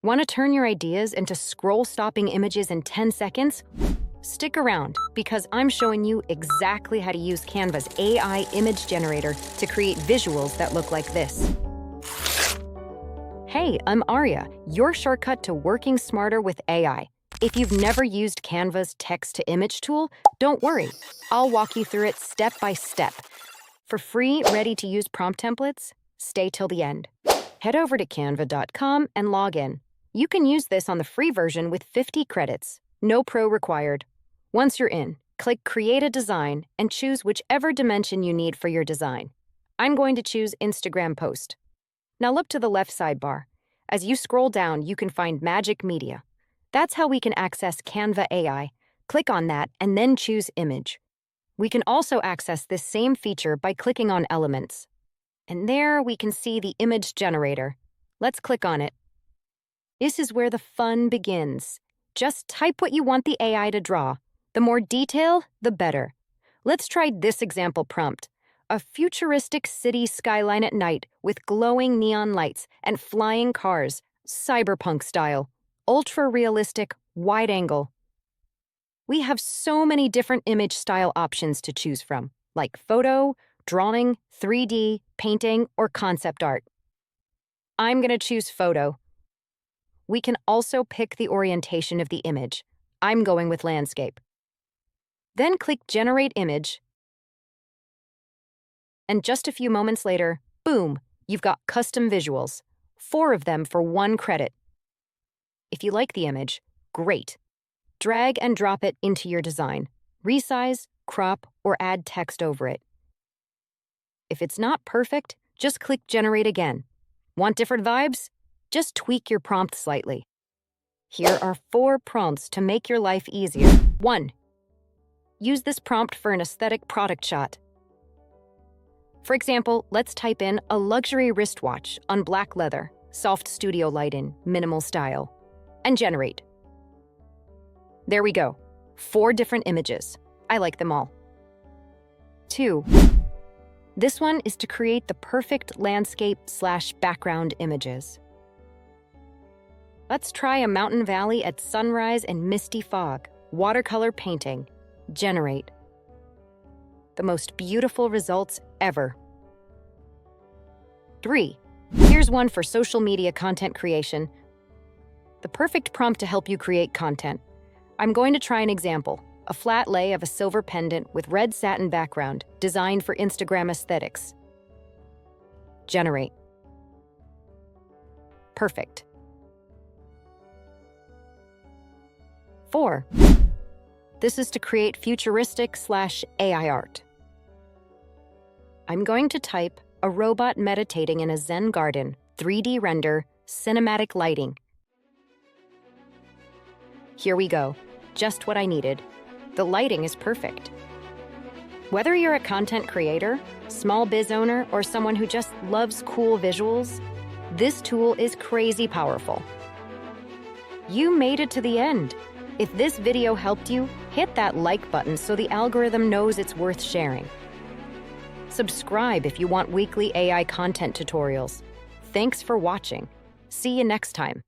Want to turn your ideas into scroll-stopping images in 10 seconds? Stick around, because I'm showing you exactly how to use Canva's AI Image Generator to create visuals that look like this. Hey, I'm Arya, your shortcut to working smarter with AI. If you've never used Canva's text-to-image tool, don't worry. I'll walk you through it step by step. For free, ready-to-use prompt templates, stay till the end. Head over to canva.com and log in. You can use this on the free version with 50 credits. No pro required. Once you're in, click Create a Design and choose whichever dimension you need for your design. I'm going to choose Instagram Post. Now look to the left sidebar. As you scroll down, you can find Magic Media. That's how we can access Canva AI. Click on that and then choose Image. We can also access this same feature by clicking on Elements. And there we can see the image generator. Let's click on it. This is where the fun begins. Just type what you want the AI to draw. The more detail, the better. Let's try this example prompt. A futuristic city skyline at night with glowing neon lights and flying cars, cyberpunk style, ultra-realistic, wide angle. We have so many different image style options to choose from, like photo, drawing, 3D, painting, or concept art. I'm going to choose photo. We can also pick the orientation of the image. I'm going with landscape. Then click Generate Image. And just a few moments later, boom, you've got custom visuals, 4 of them for 1 credit. If you like the image, great. Drag and drop it into your design. Resize, crop, or add text over it. If it's not perfect, just click Generate again. Want different vibes? Just tweak your prompt slightly. Here are 4 prompts to make your life easier. 1. Use this prompt for an aesthetic product shot. For example, let's type in a luxury wristwatch on black leather, soft studio lighting, minimal style, and generate. There we go. 4 different images. I like them all. 2. This one is to create the perfect landscape/background images. Let's try a mountain valley at sunrise and misty fog. Watercolor painting. Generate. The most beautiful results ever. 3. Here's one for social media content creation. The perfect prompt to help you create content. I'm going to try an example. A flat lay of a silver pendant with red satin background, designed for Instagram aesthetics. Generate. Perfect. 4. This is to create futuristic/AI art. I'm going to type a robot meditating in a Zen garden, 3D render, cinematic lighting. Here we go. Just what I needed. The lighting is perfect. Whether you're a content creator, small biz owner, or someone who just loves cool visuals, this tool is crazy powerful. You made it to the end. If this video helped you, hit that like button so the algorithm knows it's worth sharing. Subscribe if you want weekly AI content tutorials. Thanks for watching. See you next time.